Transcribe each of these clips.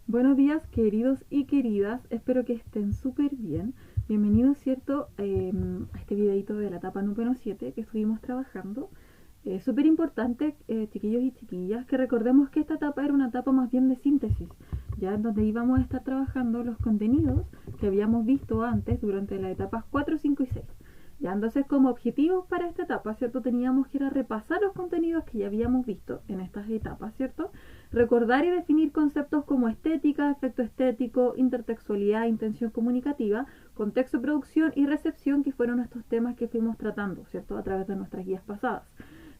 Buenos días, queridos y queridas, espero que estén súper bien. Bienvenidos, ¿cierto? A este videito de la etapa número 7 que estuvimos trabajando. Súper importante, chiquillos y chiquillas, que recordemos que esta etapa era una etapa más bien de síntesis, ya en donde íbamos a estar trabajando los contenidos que habíamos visto antes durante las etapas 4, 5 y 6. Ya, entonces como objetivos para esta etapa, ¿cierto? Teníamos que ir a repasar los contenidos que ya habíamos visto en estas etapas, ¿cierto? Recordar y definir conceptos como estética, efecto estético, intertextualidad, intención comunicativa, contexto, producción y recepción, que fueron estos temas que fuimos tratando, ¿cierto? A través de nuestras guías pasadas.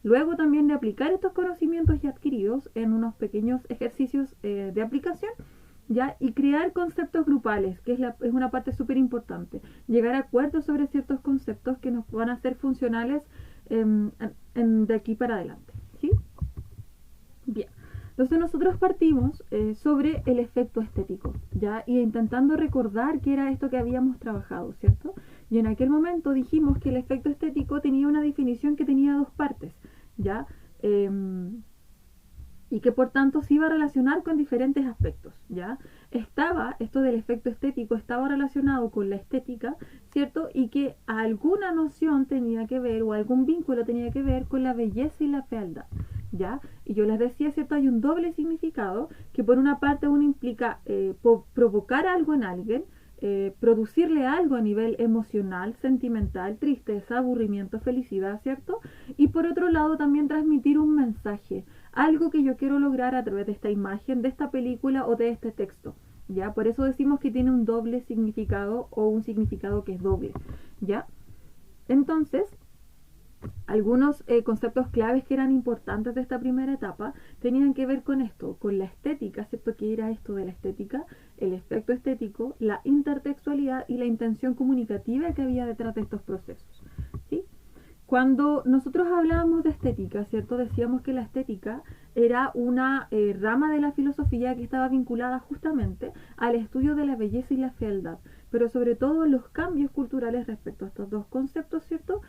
Luego también de aplicar estos conocimientos ya adquiridos en unos pequeños ejercicios de aplicación, ¿ya? Y crear conceptos grupales, que es una parte súper importante. Llegar a acuerdos sobre ciertos conceptos que nos van a ser funcionales de aquí para adelante, ¿sí? Bien. Entonces nosotros partimos sobre el efecto estético, ¿ya? Y intentando recordar qué era esto que habíamos trabajado, ¿cierto? Y en aquel momento dijimos que el efecto estético tenía una definición que tenía dos partes, ¿ya? Eh, y que por tanto se iba a relacionar con diferentes aspectos, ¿ya? Esto del efecto estético estaba relacionado con la estética, ¿cierto? Y que alguna noción tenía que ver o algún vínculo tenía que ver con la belleza y la fealdad, ¿ya? Y yo les decía, ¿cierto? Hay un doble significado que por una parte uno implica provocar algo en alguien, producirle algo a nivel emocional, sentimental, tristeza, aburrimiento, felicidad, ¿cierto? Y por otro lado también transmitir un mensaje, algo que yo quiero lograr a través de esta imagen, de esta película o de este texto. ¿Ya? Por eso decimos que tiene un doble significado o un significado que es doble. ¿Ya? Entonces, algunos conceptos claves que eran importantes de esta primera etapa tenían que ver con esto, con la estética, ¿cierto? ¿Qué era esto de la estética? El efecto estético, la intertextualidad y la intención comunicativa que había detrás de estos procesos. ¿Sí? Cuando nosotros hablábamos de estética, ¿cierto? Decíamos que la estética era una rama de la filosofía que estaba vinculada justamente al estudio de la belleza y la fealdad, pero sobre todo los cambios culturales respecto a estos dos conceptos, ¿cierto?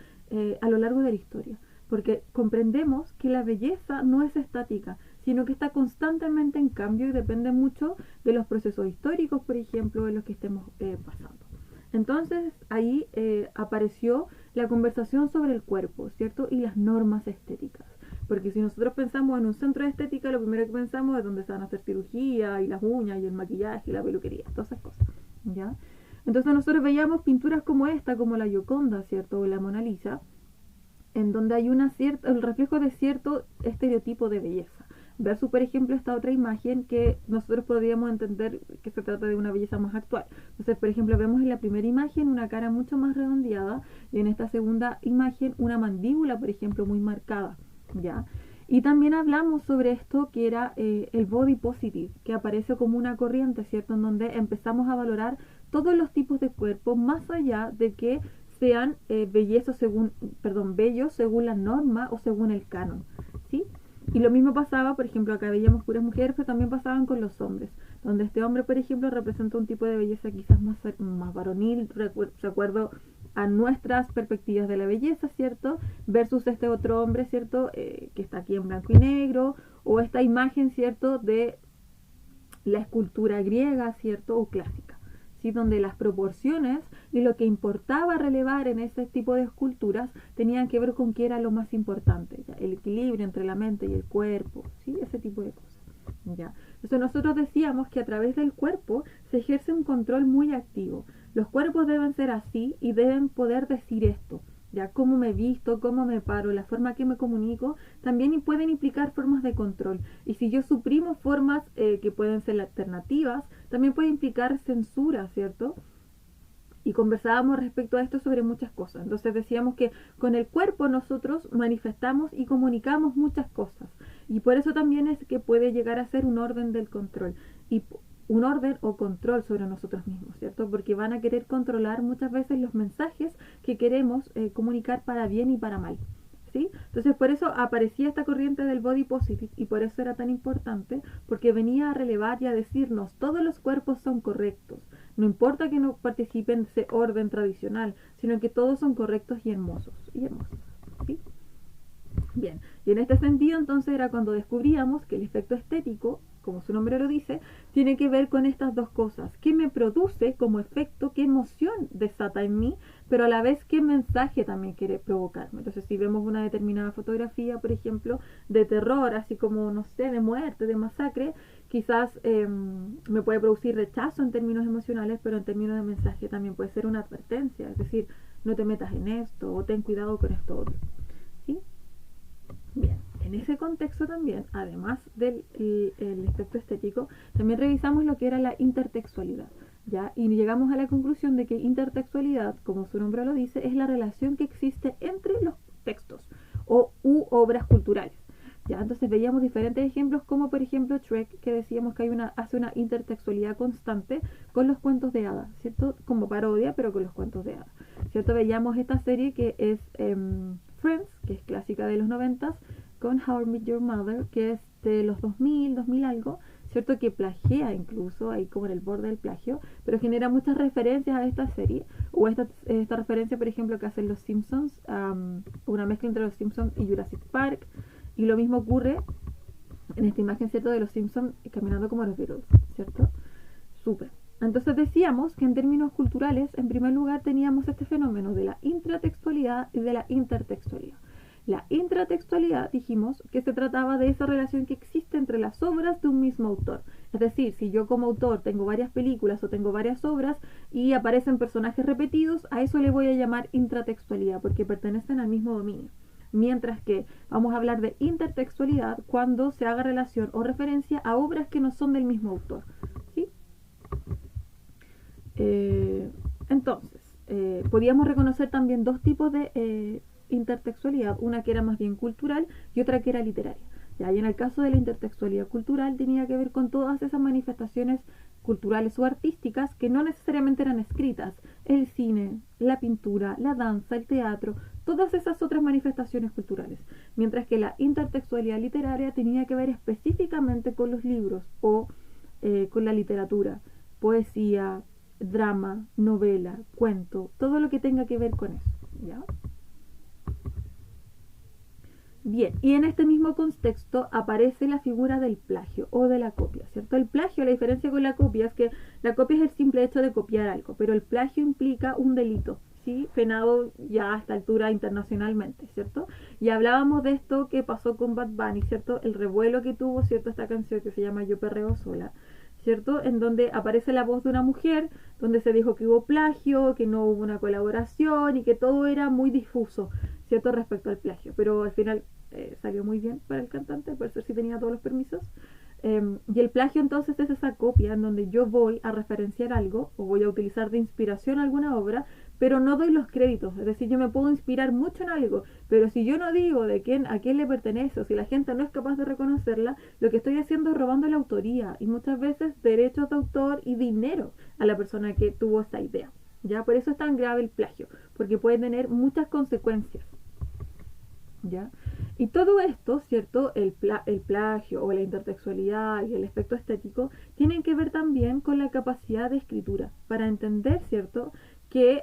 A lo largo de la historia, porque comprendemos que la belleza no es estática, sino que está constantemente en cambio y depende mucho de los procesos históricos, por ejemplo, en los que estemos pasando. Entonces ahí apareció la conversación sobre el cuerpo, ¿cierto? Y las normas estéticas. Porque si nosotros pensamos en un centro de estética, lo primero que pensamos es donde se van a hacer cirugía, y las uñas, y el maquillaje, y la peluquería, todas esas cosas, ¿ya? Entonces nosotros veíamos pinturas como esta, como la Gioconda, ¿cierto? O la Mona Lisa, en donde hay el reflejo de cierto estereotipo de belleza. Versus, por ejemplo, esta otra imagen que nosotros podríamos entender que se trata de una belleza más actual. Entonces, por ejemplo, vemos en la primera imagen una cara mucho más redondeada y en esta segunda imagen una mandíbula, por ejemplo, muy marcada, ¿ya? Y también hablamos sobre esto que era el body positive, que aparece como una corriente, ¿cierto? En donde empezamos a valorar todos los tipos de cuerpo más allá de que sean bellos según la norma o según el canon, ¿sí? Y lo mismo pasaba, por ejemplo, acá veíamos puras mujeres, pero también pasaban con los hombres, donde este hombre, por ejemplo, representa un tipo de belleza quizás más varonil, recuerdo a nuestras perspectivas de la belleza, ¿cierto? Versus este otro hombre, ¿cierto? Que está aquí en blanco y negro, o esta imagen, ¿cierto? De la escultura griega, ¿cierto? O clásica, ¿sí? Donde las proporciones y lo que importaba relevar en ese tipo de esculturas tenían que ver con qué era lo más importante, ¿ya? El equilibrio entre la mente y el cuerpo, ¿sí? Ese tipo de cosas. ¿Ya? Entonces nosotros decíamos que a través del cuerpo se ejerce un control muy activo. Los cuerpos deben ser así y deben poder decir esto. Ya cómo me visto, cómo me paro, la forma que me comunico, también pueden implicar formas de control. Y si yo suprimo formas que pueden ser alternativas, también puede implicar censura, ¿cierto? Y conversábamos respecto a esto sobre muchas cosas. Entonces decíamos que con el cuerpo nosotros manifestamos y comunicamos muchas cosas. Y por eso también es que puede llegar a ser un orden del control. Y un orden o control sobre nosotros mismos, ¿cierto? Porque van a querer controlar muchas veces los mensajes que queremos comunicar para bien y para mal. ¿Sí? Entonces por eso aparecía esta corriente del body positive y por eso era tan importante, porque venía a relevar y a decirnos todos los cuerpos son correctos, no importa que no participen de ese orden tradicional, sino que todos son correctos y hermosos y hermosas, ¿sí? Bien, y en este sentido entonces era cuando descubríamos que el efecto estético como su nombre lo dice, tiene que ver con estas dos cosas. ¿Qué me produce como efecto? ¿Qué emoción desata en mí? Pero a la vez, ¿qué mensaje también quiere provocarme? Entonces, si vemos una determinada fotografía, por ejemplo, de terror, así como, no sé, de muerte, de masacre, quizás me puede producir rechazo en términos emocionales, pero en términos de mensaje también puede ser una advertencia, es decir, no te metas en esto o ten cuidado con esto otro. ¿Sí? Bien, en ese contexto también, además del el aspecto estético, también revisamos lo que era la intertextualidad, ¿ya? Y llegamos a la conclusión de que intertextualidad, como su nombre lo dice, es la relación que existe entre los textos u obras culturales. ¿Ya? Entonces veíamos diferentes ejemplos, como por ejemplo Shrek, que decíamos que hace una intertextualidad constante con los cuentos de hadas, ¿cierto? Como parodia, pero con los cuentos de hadas, ¿cierto? Veíamos esta serie que es Friends, que es clásica de los 90, con How I Met Your Mother, que es de los 2000 algo, ¿cierto? Que plagia incluso, ahí como en el borde del plagio, pero genera muchas referencias a esta serie, o esta referencia, por ejemplo, que hacen los Simpsons, una mezcla entre los Simpsons y Jurassic Park, y lo mismo ocurre en esta imagen, ¿cierto? De los Simpsons caminando como los Beatles, ¿cierto? Súper. Entonces decíamos que en términos culturales, en primer lugar, teníamos este fenómeno de la intratextualidad y de la intertextualidad. La intratextualidad, dijimos, que se trataba de esa relación que existe entre las obras de un mismo autor. Es decir, si yo como autor tengo varias películas o tengo varias obras y aparecen personajes repetidos, a eso le voy a llamar intratextualidad, porque pertenecen al mismo dominio. Mientras que vamos a hablar de intertextualidad cuando se haga relación o referencia a obras que no son del mismo autor. ¿Sí? Entonces, podíamos reconocer también dos tipos de intertextualidad, una que era más bien cultural y otra que era literaria. ¿Ya? Y en el caso de la intertextualidad cultural tenía que ver con todas esas manifestaciones culturales o artísticas que no necesariamente eran escritas, el cine, la pintura, la danza, el teatro, todas esas otras manifestaciones culturales, mientras que la intertextualidad literaria tenía que ver específicamente con los libros o con la literatura, poesía, drama, novela, cuento, todo lo que tenga que ver con eso, ¿ya? Bien, y en este mismo contexto aparece la figura del plagio o de la copia, ¿cierto? El plagio, la diferencia con la copia es que la copia es el simple hecho de copiar algo, pero el plagio implica un delito, ¿sí? Penado ya a esta altura internacionalmente, ¿cierto? Y hablábamos de esto que pasó con Bad Bunny, ¿cierto? El revuelo que tuvo, ¿cierto? Esta canción que se llama Yo Perreo Sola, ¿cierto? En donde aparece la voz de una mujer, donde se dijo que hubo plagio, que no hubo una colaboración y que todo era muy difuso, ¿cierto? Respecto al plagio, pero al final salió muy bien para el cantante, al parecer sí tenía todos los permisos. Y el plagio entonces es esa copia en donde yo voy a referenciar algo o voy a utilizar de inspiración alguna obra, pero no doy los créditos. Es decir, yo me puedo inspirar mucho en algo, pero si yo no digo a quién le pertenece o si la gente no es capaz de reconocerla, lo que estoy haciendo es robando la autoría y muchas veces derechos de autor y dinero a la persona que tuvo esta idea. ¿Ya? Por eso es tan grave el plagio, porque puede tener muchas consecuencias. ¿Ya? Y todo esto, ¿cierto? El plagio o la intertextualidad y el aspecto estético tienen que ver también con la capacidad de escritura, para entender, ¿cierto? Que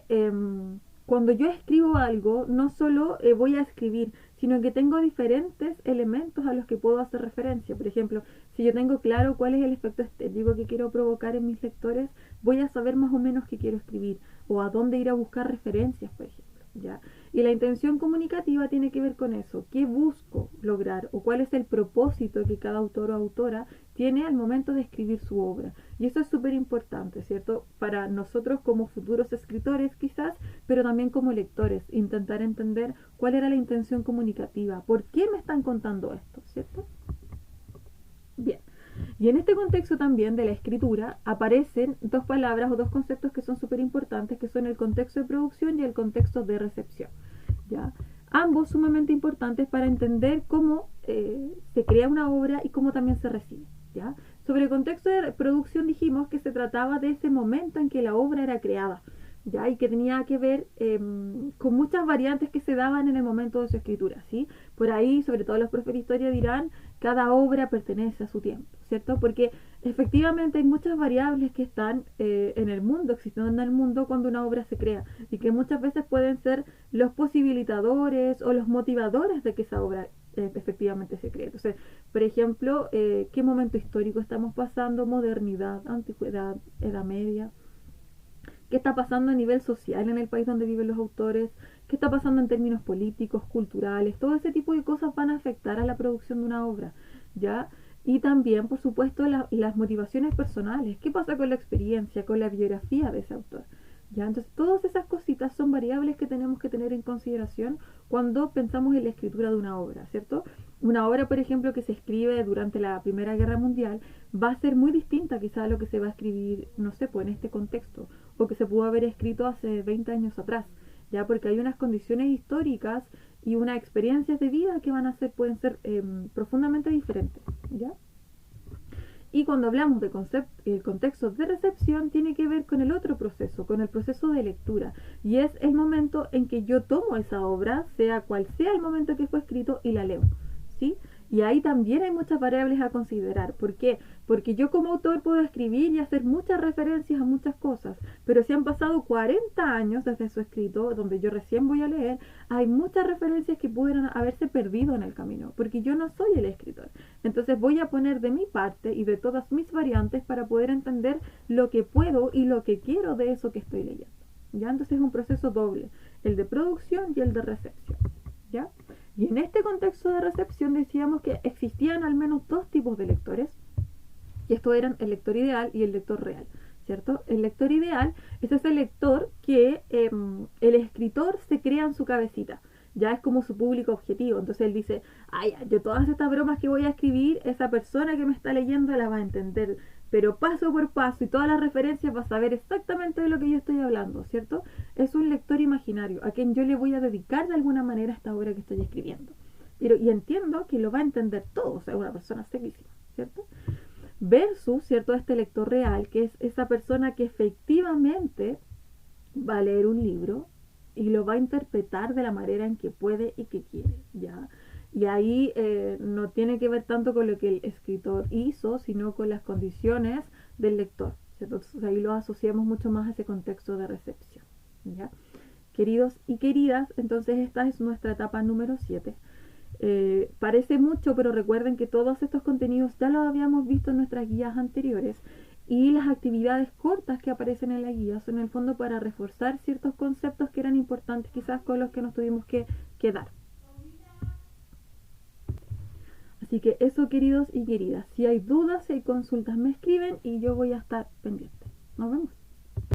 cuando yo escribo algo, no solo voy a escribir, sino que tengo diferentes elementos a los que puedo hacer referencia. Por ejemplo, si yo tengo claro cuál es el efecto estético que quiero provocar en mis lectores, voy a saber más o menos qué quiero escribir o a dónde ir a buscar referencias, por ejemplo. ¿Ya? Y la intención comunicativa tiene que ver con eso, qué busco lograr o cuál es el propósito que cada autor o autora tiene al momento de escribir su obra. Y eso es súper importante, ¿cierto? Para nosotros como futuros escritores quizás, pero también como lectores, intentar entender cuál era la intención comunicativa, por qué me están contando esto, ¿cierto? Bien. Y en este contexto también de la escritura aparecen dos palabras o dos conceptos que son súper importantes, que son el contexto de producción y el contexto de recepción. ¿Ya? Ambos sumamente importantes para entender cómo se crea una obra y cómo también se recibe. ¿Ya? Sobre el contexto de producción dijimos que se trataba de ese momento en que la obra era creada, ¿ya? Y que tenía que ver con muchas variantes que se daban en el momento de su escritura, ¿sí? Por ahí, sobre todo los profes de historia dirán, cada obra pertenece a su tiempo, ¿cierto? Porque efectivamente hay muchas variables que están en el mundo, existiendo en el mundo cuando una obra se crea, y que muchas veces pueden ser los posibilitadores o los motivadores de que esa obra efectivamente se cree. Entonces, por ejemplo, ¿qué momento histórico estamos pasando? Modernidad, antigüedad, Edad Media. ¿Qué está pasando a nivel social en el país donde viven los autores? ¿Qué está pasando en términos políticos, culturales? Todo ese tipo de cosas van a afectar a la producción de una obra, ¿ya? Y también, por supuesto, las motivaciones personales. ¿Qué pasa con la experiencia, con la biografía de ese autor? ¿Ya? Entonces, todas esas cositas son variables que tenemos que tener en consideración cuando pensamos en la escritura de una obra, ¿cierto? Una obra, por ejemplo, que se escribe durante la Primera Guerra Mundial va a ser muy distinta quizá a lo que se va a escribir, no sé, pues en este contexto, o que se pudo haber escrito hace 20 años atrás, ya porque hay unas condiciones históricas y unas experiencias de vida que van a ser, pueden ser profundamente diferentes, ¿ya? Y cuando hablamos de contexto de recepción, tiene que ver con el otro proceso, con el proceso de lectura. Y es el momento en que yo tomo esa obra, sea cual sea el momento que fue escrito, y la leo. ¿Sí? Y ahí también hay muchas variables a considerar. ¿Por qué? Porque yo como autor puedo escribir y hacer muchas referencias a muchas cosas, pero si han pasado 40 años desde su escrito, donde yo recién voy a leer, hay muchas referencias que pudieron haberse perdido en el camino, porque yo no soy el escritor. Entonces voy a poner de mi parte y de todas mis variantes para poder entender lo que puedo y lo que quiero de eso que estoy leyendo. ¿Ya? Entonces es un proceso doble, el de producción y el de recepción. ¿Ya? Y en este contexto de recepción decíamos que existían al menos dos tipos de lectores, y estos eran el lector ideal y el lector real, ¿cierto? El lector ideal es ese lector que el escritor se crea en su cabecita, ya es como su público objetivo, entonces él dice, ay, yo todas estas bromas que voy a escribir, esa persona que me está leyendo la va a entender, pero paso por paso y todas las referencias va a saber exactamente de lo que yo estoy hablando, ¿cierto? Es un lector imaginario, a quien yo le voy a dedicar de alguna manera esta obra que estoy escribiendo. Y entiendo que lo va a entender todo, o sea, una persona sequísima, ¿cierto? Versus, ¿cierto?, este lector real, que es esa persona que efectivamente va a leer un libro y lo va a interpretar de la manera en que puede y que quiere, ¿ya? Y ahí no tiene que ver tanto con lo que el escritor hizo, sino con las condiciones del lector, ¿cierto? Entonces ahí lo asociamos mucho más a ese contexto de recepción, ¿ya? Queridos y queridas, entonces esta es nuestra etapa número 7. Parece mucho, pero recuerden que todos estos contenidos ya los habíamos visto en nuestras guías anteriores y las actividades cortas que aparecen en la guía son en el fondo para reforzar ciertos conceptos que eran importantes quizás con los que nos tuvimos que quedar. Así que eso, queridos y queridas, si hay dudas, si hay consultas, me escriben y yo voy a estar pendiente. Nos vemos.